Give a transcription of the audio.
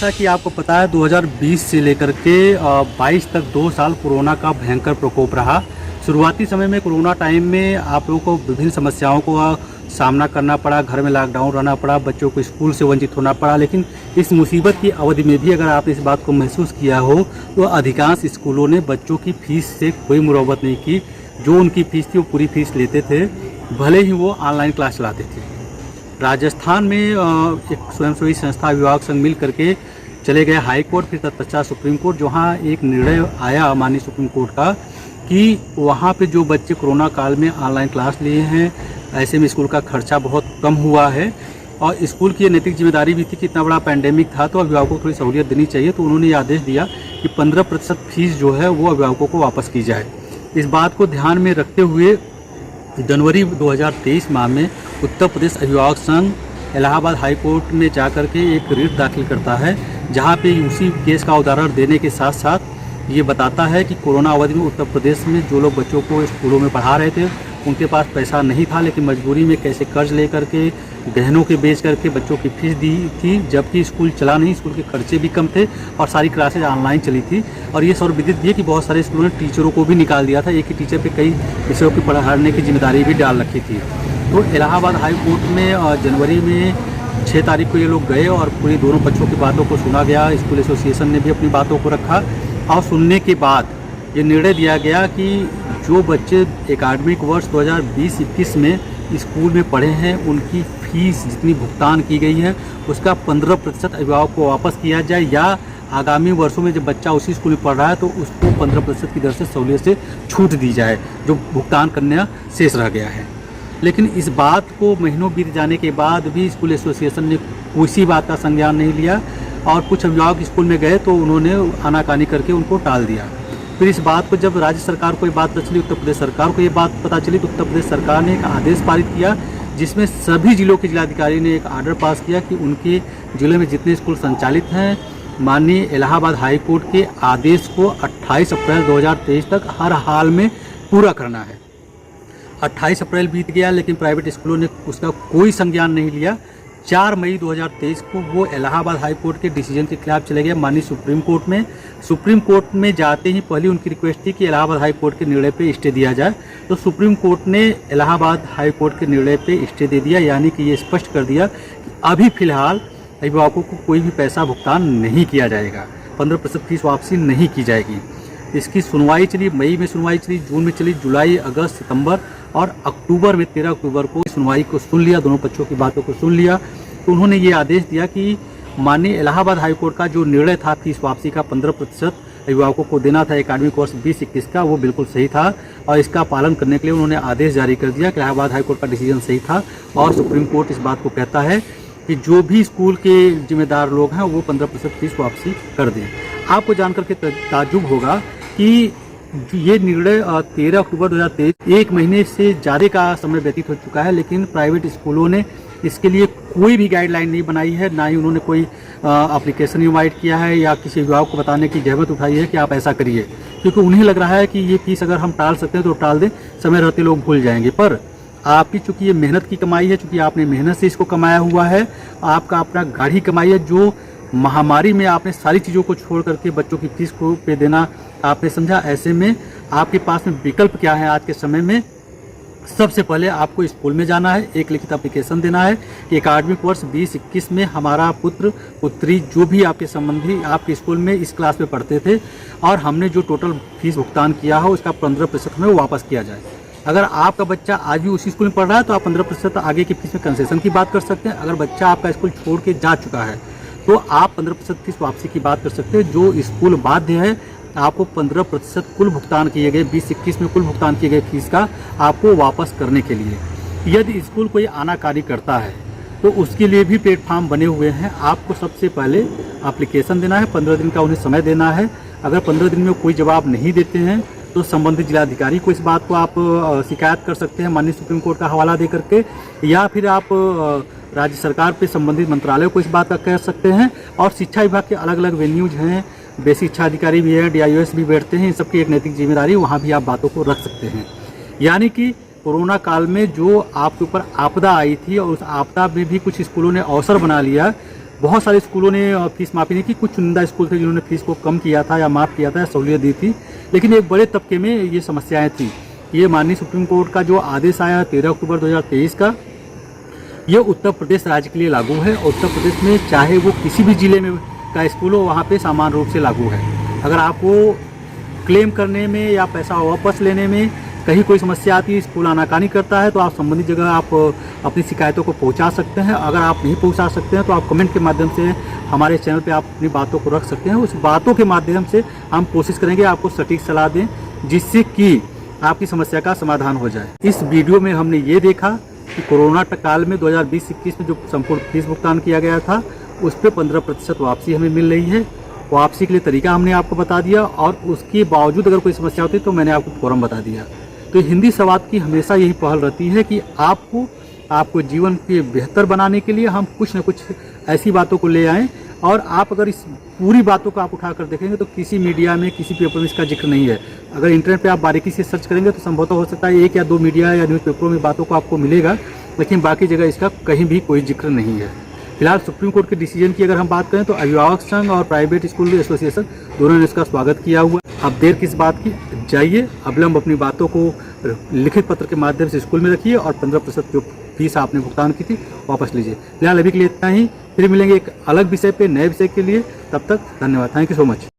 जैसा कि आपको पता है 2020 से लेकर के 22 तक 2 साल कोरोना का भयंकर प्रकोप रहा। शुरुआती समय में कोरोना टाइम में आप लोगों को विभिन्न समस्याओं को सामना करना पड़ा, घर में लॉकडाउन रहना पड़ा, बच्चों को स्कूल से वंचित होना पड़ा। लेकिन इस मुसीबत की अवधि में भी अगर आपने इस बात को महसूस किया हो तो अधिकांश स्कूलों ने बच्चों की फीस से कोई मुरव्वत नहीं की। जो उनकी फीस थी वो पूरी फीस लेते थे, भले ही वो ऑनलाइन क्लास चलाते थे। राजस्थान में एक स्वयंसेवी संस्था अभिभावक संघ मिल करके चले गए हाई कोर्ट, फिर तत्पश्चात सुप्रीम कोर्ट, जहाँ एक निर्णय आया माननीय सुप्रीम कोर्ट का कि वहाँ पे जो बच्चे कोरोना काल में ऑनलाइन क्लास लिए हैं, ऐसे में स्कूल का खर्चा बहुत कम हुआ है और स्कूल की नैतिक जिम्मेदारी भी थी कि इतना बड़ा पैंडेमिक था तो अभिभावकों को थोड़ी सहूलियत देनी चाहिए। तो उन्होंने ये आदेश दिया कि 15% फीस जो है वो अभिभावकों को वापस की जाए। इस बात को ध्यान में रखते हुए जनवरी 2023 माह में उत्तर प्रदेश अभिभावक संघ इलाहाबाद हाई कोर्ट में जाकर के एक रिट दाखिल करता है, जहां पे उसी केस का उदाहरण देने के साथ साथ ये बताता है कि कोरोना अवधि में उत्तर प्रदेश में जो लोग बच्चों को स्कूलों में पढ़ा रहे थे उनके पास पैसा नहीं था, लेकिन मजबूरी में कैसे कर्ज ले करके गहनों के बेच करके बच्चों की फीस दी थी, जबकि स्कूल चला नहीं, स्कूल के खर्चे भी कम थे और सारी क्लासेज ऑनलाइन चली थी। और ये सर्वविदित भी है कि बहुत सारे स्कूलों ने टीचरों को भी निकाल दिया था, एक ही टीचर पे कई विषयों की पढ़ाने की जिम्मेदारी भी डाल रखी थी। तो इलाहाबाद हाई कोर्ट में जनवरी में 6 तारीख को ये लोग गए और पूरी दोनों पक्षों की बातों को सुना गया। स्कूल एसोसिएशन ने भी अपनी बातों को रखा और सुनने के बाद ये निर्णय दिया गया कि जो बच्चे एकेडमिक वर्ष 2020-21 में स्कूल में पढ़े हैं उनकी फीस जितनी भुगतान की गई है उसका 15% अभिभावक को वापस किया जाए, या आगामी वर्षों में जब बच्चा उसी स्कूल में पढ़ रहा है तो उसको 15% की दर से सहूलियत से छूट दी जाए जो भुगतान करना शेष रह गया है। लेकिन इस बात को महीनों बीत जाने के बाद भी स्कूल एसोसिएशन ने किसी बात का संज्ञान नहीं लिया और कुछ अभिभावक स्कूल में गए तो उन्होंने आनाकानी करके उनको टाल दिया। फिर इस बात को जब राज्य सरकार को ये बात पता चली, उत्तर प्रदेश सरकार को ये बात पता चली, तो उत्तर प्रदेश सरकार ने एक आदेश पारित किया जिसमें सभी जिलों के जिलाधिकारी ने एक आर्डर पास किया कि उनके जिले में जितने स्कूल संचालित हैं माननीय इलाहाबाद हाई कोर्ट के आदेश को 28 अप्रैल 2023 तक हर हाल में पूरा करना है। 28 अप्रैल बीत गया लेकिन प्राइवेट स्कूलों ने उसका कोई संज्ञान नहीं लिया। 4 मई 2023 को वो इलाहाबाद हाई कोर्ट के डिसीजन के खिलाफ चले गए माननीय सुप्रीम कोर्ट में। सुप्रीम कोर्ट में जाते ही पहली उनकी रिक्वेस्ट थी कि इलाहाबाद हाई कोर्ट के निर्णय पे स्टे दिया जाए, तो सुप्रीम कोर्ट ने इलाहाबाद हाई कोर्ट के निर्णय पे स्टे दे दिया, यानी कि ये स्पष्ट कर दिया कि अभी फिलहाल अभिभावकों को कोई भी पैसा भुगतान नहीं किया जाएगा, 15% फीस वापसी नहीं की जाएगी। इसकी सुनवाई चली, मई में सुनवाई चली, जून में चली, जुलाई, अगस्त, सितंबर और अक्टूबर में 13 अक्टूबर को सुनवाई को सुन लिया, दोनों पक्षों की बातों को सुन लिया। तो उन्होंने ये आदेश दिया कि माननीय इलाहाबाद हाई कोर्ट का जो निर्णय था फीस वापसी का 15% अभिभावकों को देना था एकेडमिक वर्ष 20-21 का, वो बिल्कुल सही था और इसका पालन करने के लिए उन्होंने आदेश जारी कर दिया कि इलाहाबाद हाई कोर्ट का डिसीजन सही था। और सुप्रीम कोर्ट इस बात को कहता है कि जो भी स्कूल के जिम्मेदार लोग हैं वो 15% फीस वापसी कर दें। आपको जानकर के ताज्जुब होगा कि ये निर्णय 13 अक्टूबर 2023, एक महीने से ज़्यादा का समय व्यतीत हो चुका है, लेकिन प्राइवेट स्कूलों ने इसके लिए कोई भी गाइडलाइन नहीं बनाई है, ना ही उन्होंने कोई एप्लीकेशन इनवाइट किया है या किसी अभिभावक को बताने की जहमत उठाई है कि आप ऐसा करिए, क्योंकि उन्हें लग रहा है कि ये फीस अगर हम टाल सकते हैं तो टाल दें, समय रहते लोग भूल जाएंगे। पर आपकी चूंकि ये मेहनत की कमाई है, चूंकि आपने मेहनत से इसको कमाया हुआ है, आपका अपना गाढ़ी कमाई है, जो महामारी में आपने सारी चीज़ों को छोड़ करके बच्चों की फीस को पे देना आपने समझा। ऐसे में आपके पास में विकल्प क्या है आज के समय में? सबसे पहले आपको स्कूल में जाना है, एक लिखित एप्लीकेशन देना है कि एकेडमिक वर्ष 20-21 में हमारा पुत्र पुत्री जो भी आपके संबंधी आपके स्कूल में इस क्लास में पढ़ते थे और हमने जो टोटल फीस भुगतान किया हो उसका 15% हमें वापस किया जाए। अगर आपका बच्चा आज भी उसी स्कूल में पढ़ रहा है तो आप 15% आगे की फीस में कंसेशन की बात कर सकते हैं। अगर बच्चा आपका स्कूल छोड़ के जा चुका है तो आप 15% फीस वापसी की बात कर सकते हैं। जो स्कूल बाध्य है आपको 15% कुल भुगतान किए गए 20-21 में कुल भुगतान किए गए फीस का आपको वापस करने के लिए। यदि स्कूल कोई आनाकानी करता है तो उसके लिए भी प्लेटफॉर्म बने हुए हैं। आपको सबसे पहले एप्लीकेशन देना है, 15 दिन का उन्हें समय देना है। अगर 15 दिन में कोई जवाब नहीं देते हैं तो संबंधित जिलाधिकारी को इस बात को आप शिकायत कर सकते हैं माननीय सुप्रीम कोर्ट का हवाला दे करके, या फिर आप राज्य सरकार पे संबंधित मंत्रालय को इस बात का कह सकते हैं। और शिक्षा विभाग के अलग अलग वेन्यूज हैं, बेसिक शिक्षा अधिकारी भी है, DIOS भी बैठते हैं, इन सबकी एक नैतिक जिम्मेदारी, वहाँ भी आप बातों को रख सकते हैं। यानी कि कोरोना काल में जो आपके ऊपर आपदा आई थी और उस आपदा में भी कुछ स्कूलों ने अवसर बना लिया बहुत सारे स्कूलों ने फीस माफ़ी नहीं की, कुछ चुनिंदा स्कूल थे जिन्होंने फीस को कम किया था या माफ़ किया था या सहूलियत दी थी, लेकिन एक बड़े तबके में ये समस्याएं थी। ये माननीय सुप्रीम कोर्ट का जो आदेश आया 13 अक्टूबर 2023 का, ये उत्तर प्रदेश राज्य के लिए लागू है। उत्तर प्रदेश में चाहे वो किसी भी ज़िले में का स्कूल हो, वहाँ पे समान रूप से लागू है। अगर आपको क्लेम करने में या पैसा वापस लेने में कहीं कोई समस्या आती है, स्कूल आनाकानी करता है, तो आप संबंधित जगह आप अपनी शिकायतों को पहुंचा सकते हैं। अगर आप नहीं पहुंचा सकते हैं तो आप कमेंट के माध्यम से हमारे चैनल पे आप अपनी बातों को रख सकते हैं। उस बातों के माध्यम से हम कोशिश करेंगे आपको सटीक सलाह दें, जिससे कि आपकी समस्या का समाधान हो जाए। इस वीडियो में हमने ये देखा कि कोरोना काल में 2020-21 में जो संपूर्ण फीस भुगतान किया गया था, उस पर 15% वापसी हमें मिल रही है। वापसी के लिए तरीका हमने आपको बता दिया, और उसके बावजूद अगर कोई समस्या होती है तो मैंने आपको फॉर्म बता दिया। तो हिंदी संवाद की हमेशा यही पहल रहती है कि आपको जीवन के बेहतर बनाने के लिए हम कुछ न कुछ ऐसी बातों को ले आएँ, और आप अगर इस पूरी बातों को आप उठा कर देखेंगे तो किसी मीडिया में, किसी पेपर में इसका जिक्र नहीं है। अगर इंटरनेट पे आप बारीकी से सर्च करेंगे तो संभवतः हो सकता है 1 या 2 मीडिया या न्यूज़पेपरों में बातों को आपको मिलेगा, लेकिन बाकी जगह इसका कहीं भी कोई जिक्र नहीं है। फिलहाल सुप्रीम कोर्ट के डिसीजन की अगर हम बात करें तो अभिभावक संघ और प्राइवेट स्कूल एसोसिएशन दोनों ने इसका स्वागत किया हुआ। अब देर किस बात की, जाइए अविलंब अपनी बातों को लिखित पत्र के माध्यम से स्कूल में रखिए, और 15% जो फीस आपने भुगतान की थी वापस लीजिए। फिलहाल अभी के लिए इतना ही, फिर मिलेंगे एक अलग विषय पे, नए विषय के लिए। तब तक धन्यवाद, थैंक यू सो मच।